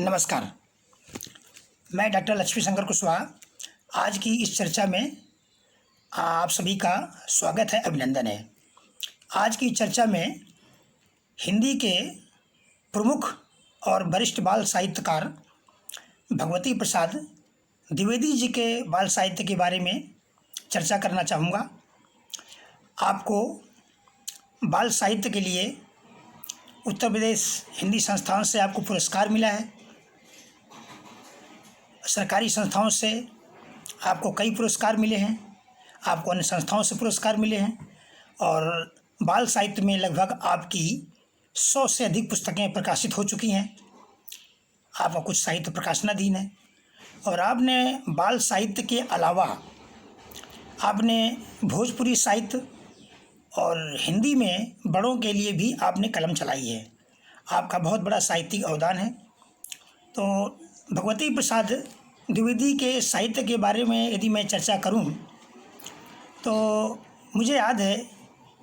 नमस्कार। मैं डॉक्टर लक्ष्मी शंकर कुशवाहा। आज की इस चर्चा में आप सभी का स्वागत है, अभिनंदन है। आज की चर्चा में हिंदी के प्रमुख और वरिष्ठ बाल साहित्यकार भगवती प्रसाद द्विवेदी जी के बाल साहित्य के बारे में चर्चा करना चाहूँगा। आपको बाल साहित्य के लिए उत्तर प्रदेश हिंदी संस्थान से आपको पुरस्कार मिला है। सरकारी संस्थाओं से आपको कई पुरस्कार मिले हैं, आपको अन्य संस्थाओं से पुरस्कार मिले हैं और बाल साहित्य में लगभग आपकी 100 से अधिक पुस्तकें प्रकाशित हो चुकी हैं। आपका कुछ साहित्य प्रकाशनाधीन है और आपने बाल साहित्य के अलावा आपने भोजपुरी साहित्य और हिंदी में बड़ों के लिए भी आपने कलम चलाई है। आपका बहुत बड़ा साहित्यिक अवदान है। तो भगवती प्रसाद द्विवेदी के साहित्य के बारे में यदि मैं चर्चा करूं तो मुझे याद है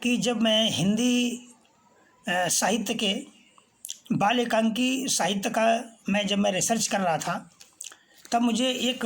कि जब मैं हिंदी साहित्य के बाल एकांकी साहित्य का जब मैं रिसर्च कर रहा था, तब मुझे एक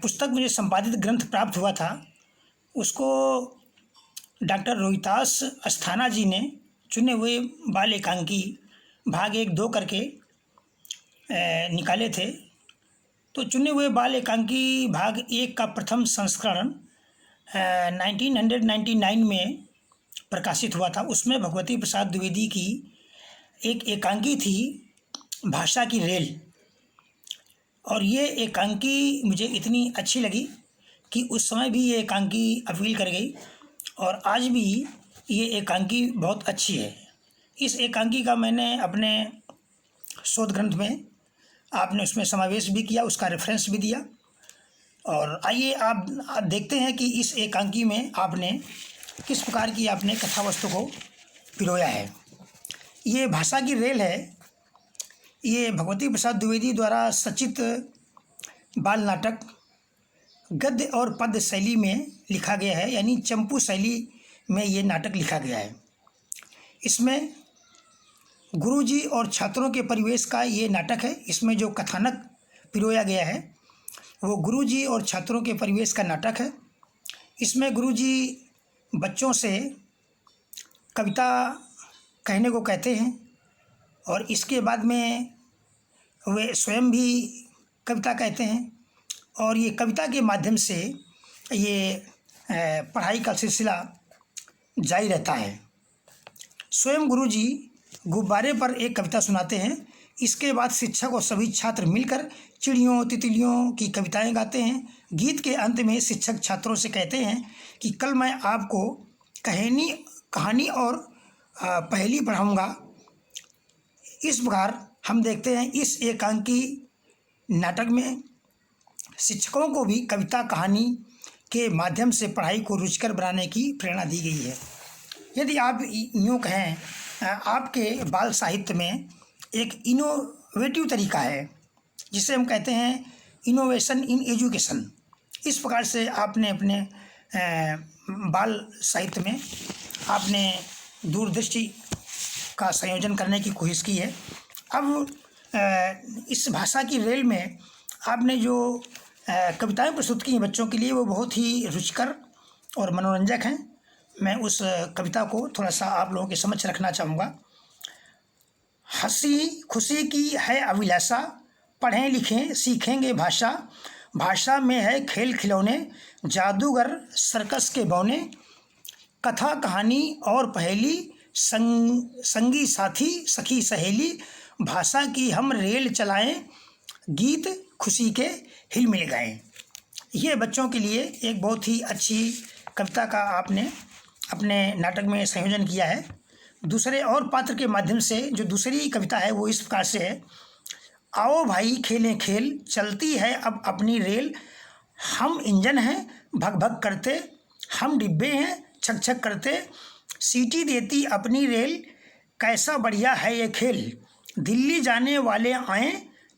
पुस्तक मुझे संपादित ग्रंथ प्राप्त हुआ था। उसको डॉक्टर रोहितास अस्थाना जी ने चुने हुए बाल एकांकी भाग 1-2 करके निकाले थे। तो चुने हुए बाल एकांकी भाग 1 का प्रथम संस्करण 1999 में प्रकाशित हुआ था। उसमें भगवती प्रसाद द्विवेदी की एक एकांकी थी, भाषा की रेल। और ये एकांकी मुझे इतनी अच्छी लगी कि उस समय भी ये एकांकी अपील कर गई और आज भी ये एकांकी बहुत अच्छी है। इस एकांकी का मैंने अपने शोध ग्रंथ में आपने उसमें समावेश भी किया, उसका रेफरेंस भी दिया। और आइए आप देखते हैं कि इस एकांकी में आपने किस प्रकार की आपने कथा वस्तु को पिरोया है। ये भाषा की रेल है। ये भगवती प्रसाद द्विवेदी द्वारा सचित बाल नाटक गद्य और पद्य शैली में लिखा गया है, यानी चंपू शैली में ये नाटक लिखा गया है। इसमें गुरुजी और छात्रों के परिवेश का ये नाटक है। इसमें जो कथानक पिरोया गया है वो गुरुजी और छात्रों के परिवेश का नाटक है। इसमें गुरुजी बच्चों से कविता कहने को कहते हैं और इसके बाद में वे स्वयं भी कविता कहते हैं और ये कविता के माध्यम से ये पढ़ाई का सिलसिला जारी रहता है। स्वयं गुरुजी गुब्बारे पर एक कविता सुनाते हैं। इसके बाद शिक्षक और सभी छात्र मिलकर चिड़ियों तितलियों की कविताएं गाते हैं। गीत के अंत में शिक्षक छात्रों से कहते हैं कि कल मैं आपको कहानी और पहेली पढ़ाऊंगा। इस प्रकार हम देखते हैं इस एकांकी नाटक में शिक्षकों को भी कविता कहानी के माध्यम से पढ़ाई को रुचिकर बनाने की प्रेरणा दी गई है। यदि आप यूँ कहें, आपके बाल साहित्य में एक इनोवेटिव तरीका है जिसे हम कहते हैं इनोवेशन इन एजुकेशन। इस प्रकार से आपने अपने बाल साहित्य में आपने दूरदृष्टि का संयोजन करने की कोशिश की है। अब इस भाषा की रेल में आपने जो कविताएं प्रस्तुत की हैं बच्चों के लिए, वो बहुत ही रुचिकर और मनोरंजक हैं। मैं उस कविता को थोड़ा सा आप लोगों के समक्ष रखना चाहूँगा। हंसी खुशी की है अभिलाषा, पढ़ें लिखें सीखेंगे भाषा। भाषा में है खेल खिलौने, जादूगर सर्कस के बौने। कथा कहानी और पहेली, संगी साथी सखी सहेली। भाषा की हम रेल चलाएं, गीत खुशी के हिलमिल गाएं। ये बच्चों के लिए एक बहुत ही अच्छी कविता का आपने अपने नाटक में संयोजन किया है। दूसरे और पात्र के माध्यम से जो दूसरी कविता है वो इस प्रकार से है। आओ भाई खेलें खेल, चलती है अब अपनी रेल। हम इंजन हैं भग भग करते, हम डिब्बे हैं छक छक करते। सीटी देती अपनी रेल, कैसा बढ़िया है ये खेल। दिल्ली जाने वाले आएँ,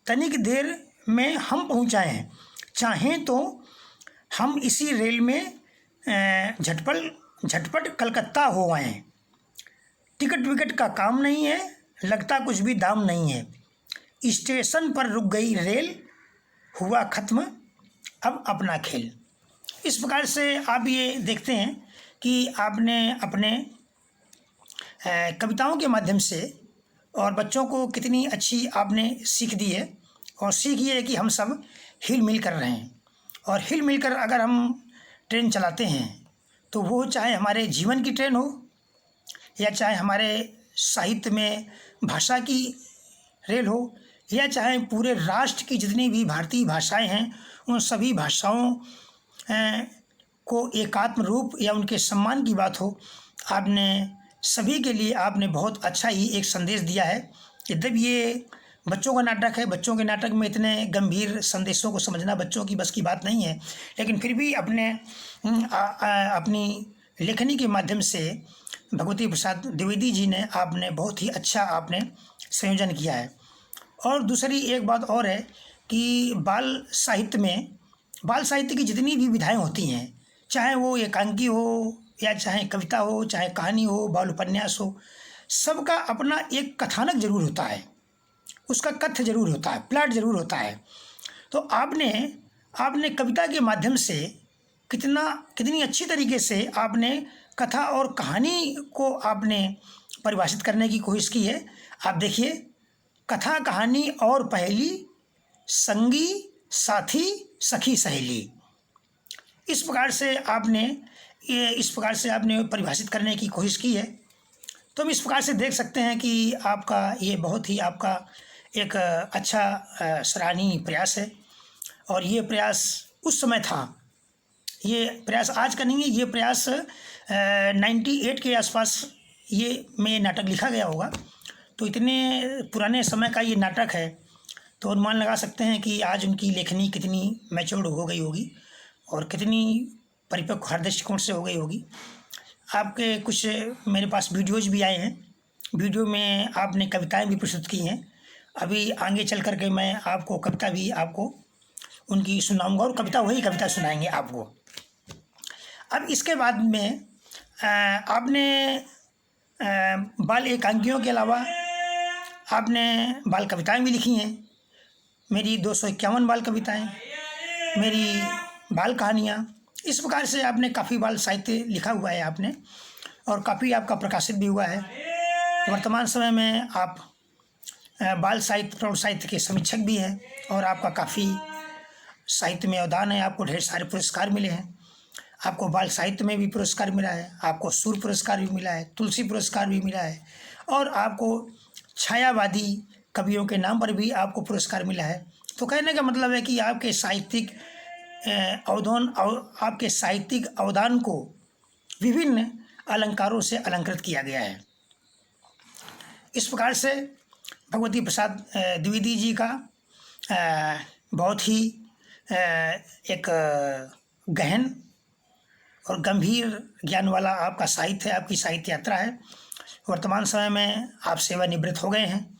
तनिक देर में हम पहुँचाएँ। चाहें तो हम इसी रेल में झटपट कलकत्ता हो आएँ। टिकट विकट का काम नहीं है, लगता कुछ भी दाम नहीं है। स्टेशन पर रुक गई रेल, हुआ खत्म अब अपना खेल। इस प्रकार से आप ये देखते हैं कि आपने अपने कविताओं के माध्यम से और बच्चों को कितनी अच्छी आपने सीख दी है। और सीख ये है कि हम सब हिल मिल कर रहें, और हिल मिल कर अगर हम ट्रेन चलाते हैं तो वो चाहे हमारे जीवन की ट्रेन हो या चाहे हमारे साहित्य में भाषा की रेल हो या चाहे पूरे राष्ट्र की जितनी भी भारतीय भाषाएं हैं उन सभी भाषाओं को एकात्म रूप या उनके सम्मान की बात हो, आपने सभी के लिए आपने बहुत अच्छा ही एक संदेश दिया है। यद्यपि ये बच्चों का नाटक है, बच्चों के नाटक में इतने गंभीर संदेशों को समझना बच्चों की बस की बात नहीं है, लेकिन फिर भी अपनी लेखनी के माध्यम से भगवती प्रसाद द्विवेदी जी ने आपने बहुत ही अच्छा आपने संयोजन किया है। और दूसरी एक बात और है कि बाल साहित्य की जितनी भी विधाएं होती हैं, चाहे वो एकांकी हो या चाहे कविता हो, चाहे कहानी हो, बाल उपन्यास हो, सबका अपना एक कथानक जरूर होता है, उसका कथ्य जरूर होता है, प्लॉट जरूर होता है। तो आपने कविता के माध्यम से कितनी अच्छी तरीके से आपने कथा और कहानी को आपने परिभाषित करने की कोशिश की है। आप देखिए, कथा कहानी और पहेली, संगी साथी सखी सहेली, इस प्रकार से आपने परिभाषित करने की कोशिश की है। तो हम इस प्रकार से देख सकते हैं कि आपका ये बहुत ही आपका एक अच्छा सराहनीय प्रयास है। और ये प्रयास उस समय था, ये प्रयास आज का नहीं है, ये प्रयास 98 के आसपास में नाटक लिखा गया होगा। तो इतने पुराने समय का ये नाटक है, तो अनुमान लगा सकते हैं कि आज उनकी लेखनी कितनी मैच्योर्ड हो गई होगी और कितनी परिपक्व हर दृष्टिकोण से हो गई होगी। आपके कुछ मेरे पास वीडियोज़ भी आए हैं, वीडियो में आपने कविताएं भी प्रस्तुत की हैं। अभी आगे चल कर के मैं आपको कविता भी आपको उनकी सुनाऊंगा और वही कविता सुनाएंगे आपको। अब इसके बाद में आपने बाल एकांकियों के अलावा आपने बाल कविताएं भी लिखी हैं। मेरी 251 बाल कविताएं, मेरी बाल कहानियाँ, इस प्रकार से आपने काफ़ी बाल साहित्य लिखा हुआ है आपने, और काफ़ी आपका प्रकाशित भी हुआ है। वर्तमान समय में आप बाल साहित्य प्रौढ़ साहित्य के समीक्षक भी हैं और आपका काफ़ी साहित्य में अवदान है। आपको ढेर सारे पुरस्कार मिले हैं, आपको बाल साहित्य में भी पुरस्कार मिला है, आपको सूर पुरस्कार भी मिला है, तुलसी पुरस्कार भी मिला है, और आपको छायावादी कवियों के नाम पर भी आपको पुरस्कार मिला है। तो कहने का मतलब है कि आपके साहित्यिक अवदान को विभिन्न अलंकारों से अलंकृत किया गया है। इस प्रकार से भगवती प्रसाद द्विवेदी जी का बहुत ही एक गहन और गंभीर ज्ञान वाला आपका साहित्य है, आपकी साहित्य यात्रा है। वर्तमान समय में आप सेवानिवृत्त हो गए हैं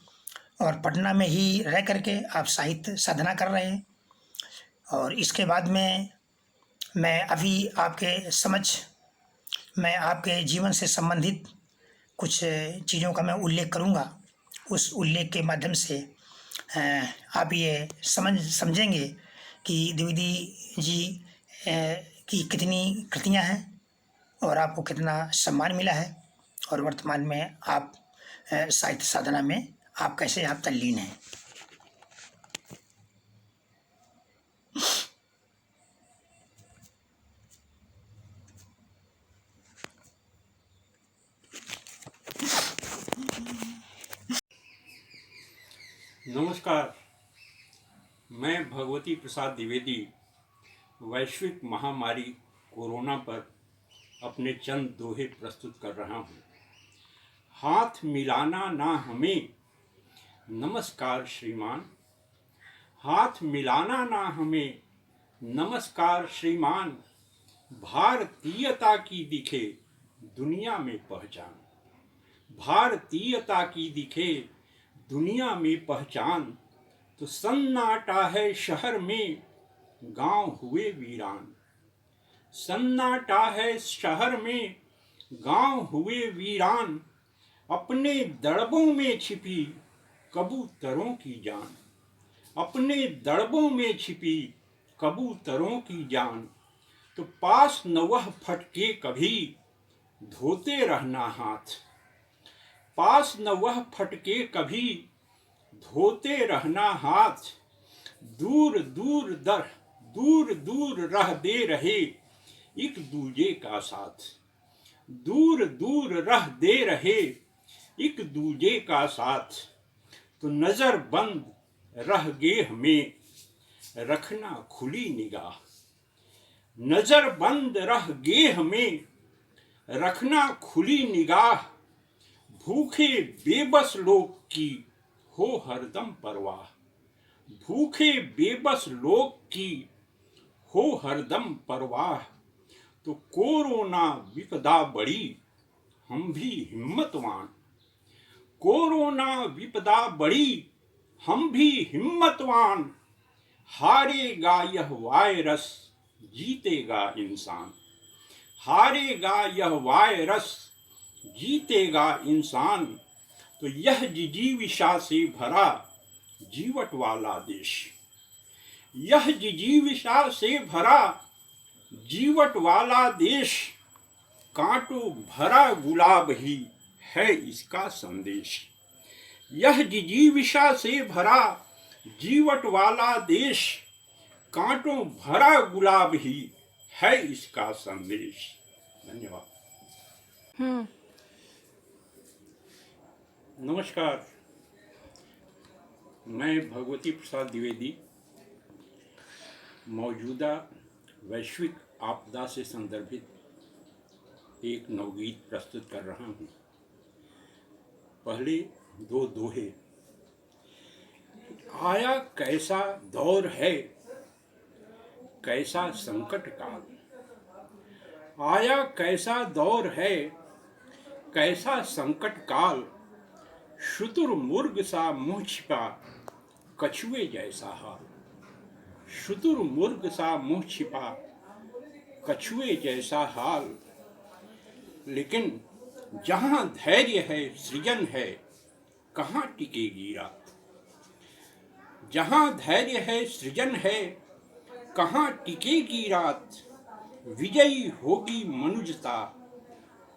और पटना में ही रह करके आप साहित्य साधना कर रहे हैं। और इसके बाद में मैं अभी मैं आपके जीवन से संबंधित कुछ चीज़ों का मैं उल्लेख करूंगा। उस उल्लेख के माध्यम से आप ये समझेंगे कि द्विवेदी जी की कितनी कृतियां हैं और आपको कितना सम्मान मिला है, और वर्तमान में आप साहित्य साधना में आप कैसे तल्लीन हैं। नमस्कार, मैं भगवती प्रसाद द्विवेदी वैश्विक महामारी कोरोना पर अपने चंद दोहे प्रस्तुत कर रहा हूँ। हाथ मिलाना ना हमें, नमस्कार श्रीमान। हाथ मिलाना ना हमें, नमस्कार श्रीमान। भारतीयता की दिखे दुनिया में पहचान। भारतीयता की दिखे दुनिया में पहचान। तो सन्नाटा है शहर में, गांव हुए वीरान। सन्नाटा है शहर में, गांव हुए वीरान। अपने दड़बों में छिपी कबूतरों की जान, अपने दड़बों में छिपी कबूतरों की जान। तो पास न वह फटके कभी, धोते रहना हाथ। पास न वह फटके कभी, धोते रहना हाथ। दूर दूर दूर दूर रह दे रहे एक दूजे का साथ। दूर दूर रह दे रहे एक दूजे का साथ। तो नजर बंद रह गे हमें, रखना खुली निगाह। नजर बंद रह गे हमें, रखना खुली निगाह। भूखे बेबस लोग की हो हरदम परवाह। भूखे बेबस लोग की हो हरदम परवाह। तो कोरोना विपदा बड़ी, हम भी हिम्मतवान। कोरोना विपदा बड़ी, हम भी हिम्मतवान। हारेगा यह वायरस, जीतेगा इंसान। हारेगा यह वायरस, जीतेगा इंसान। तो यह जिजीविषा से भरा जीवट वाला देश। यह जिजीविषा से भरा जीवट वाला देश। कांटों भरा गुलाब ही है इसका संदेश। यह जिजीविषा से भरा जीवट वाला देश। कांटों भरा गुलाब ही है इसका संदेश। धन्यवाद। नमस्कार, मैं भगवती प्रसाद द्विवेदी मौजूदा वैश्विक आपदा से संदर्भित एक नवगीत प्रस्तुत कर रहा हूँ। पहले दो दोहे। आया कैसा दौर है, कैसा संकट काल। आया कैसा दौर है, कैसा संकट काल। शुतुरमुर्ग सा मुँह छिपा, कछुए जैसा हाल। शुतुरमुर्ग सा मुँह छिपा, कछुए जैसा हाल। लेकिन जहाँ धैर्य है, सृजन है, कहाँ टिकेगी रात। जहाँ धैर्य है, सृजन है, कहाँ टिकेगी रात। विजयी होगी मनुजता,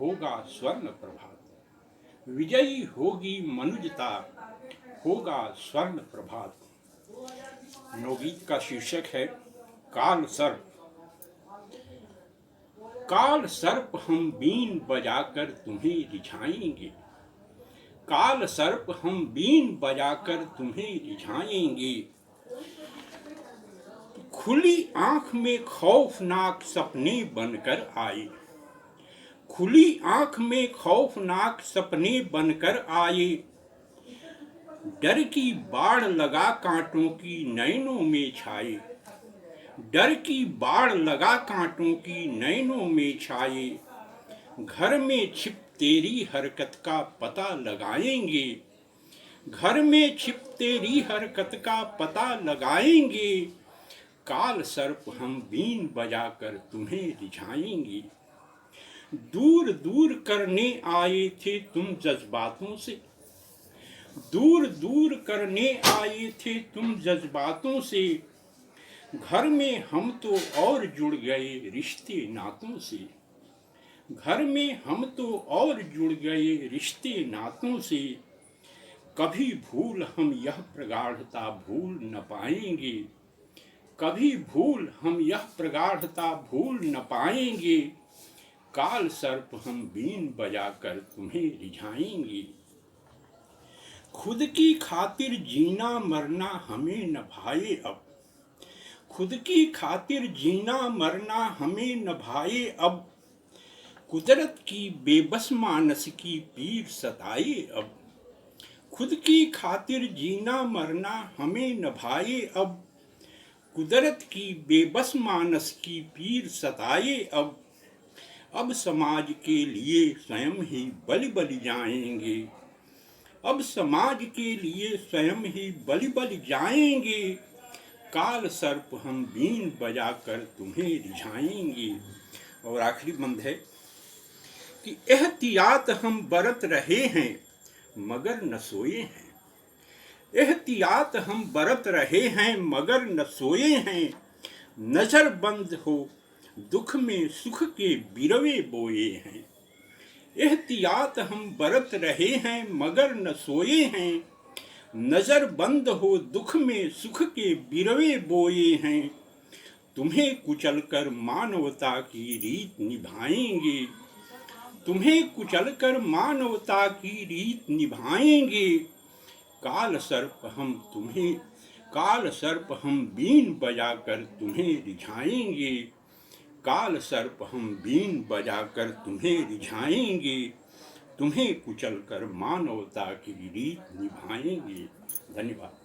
होगा स्वर्ण प्रभात। विजयी होगी मनुजता, होगा स्वर्ण प्रभात। नवगीत का शीर्षक है काल सर्प। काल सर्प हम बीन बजाकर तुम्हें रिझाएंगे। काल सर्प हम बीन बजाकर तुम्हें रिझाएंगे। खुली आंख में खौफनाक सपने बनकर आए। खुली आंख में खौफनाक सपने बनकर आए। डर की बाढ़ लगा कांटों की नैनों में छाए। डर की बाढ़ लगा कांटों की नैनों में छाए। घर में छिप तेरी हरकत का पता लगाएंगे। घर में छिप तेरी हरकत का पता लगाएंगे। काल सर्प हम बीन बजाकर तुम्हें रिझाएंगे। दूर दूर करने आए थे तुम जज्बातों से। दूर दूर करने आए थे तुम जज्बातों से। घर में हम तो और जुड़ गए रिश्ते नातों से। घर में हम तो और जुड़ गए रिश्ते नातों से। कभी भूल हम यह प्रगाढ़ता भूल न पाएंगे। कभी भूल हम यह प्रगाढ़ता भूल न पाएंगे। काल सर्प हम बीन बजाकर तुम्हें रिझाएंगे। खुद की खातिर जीना मरना हमें न भाए अब। खुद की खातिर जीना मरना हमें न भाए अब। कुदरत की बेबस मानस की पीर सताए अब। खुद की खातिर जीना मरना हमें न भाए अब। कुदरत की बेबस मानस की पीर सताए अब। अब समाज के लिए स्वयं ही बलि बलि जाएंगे। अब समाज के लिए स्वयं ही बलि बलि जाएंगे। काल सर्प हम बीन बजाकर तुम्हें रिझाएंगे। और आखिरी बंद है कि एहतियात हम बरत रहे हैं मगर न सोए हैं। एहतियात हम बरत रहे हैं मगर न सोए हैं, नजर बंद हो दुख में सुख के बिरवे बोए हैं। एहतियात हम बरत रहे हैं मगर न सोए हैं, नजर बंद हो दुख में सुख के बिरवे बोए हैं। तुम्हें कुचलकर मानवता की रीत निभाएंगे, तुम्हें कुचलकर मानवता की रीत निभाएंगे। काल सर्प हम बीन बजाकर तुम्हें रिझाएंगे, काल सर्प हम बीन बजाकर तुम्हें रिझाएंगे। तुम्हें कुचलकर मानवता की रीत निभाएंगे। धन्यवाद।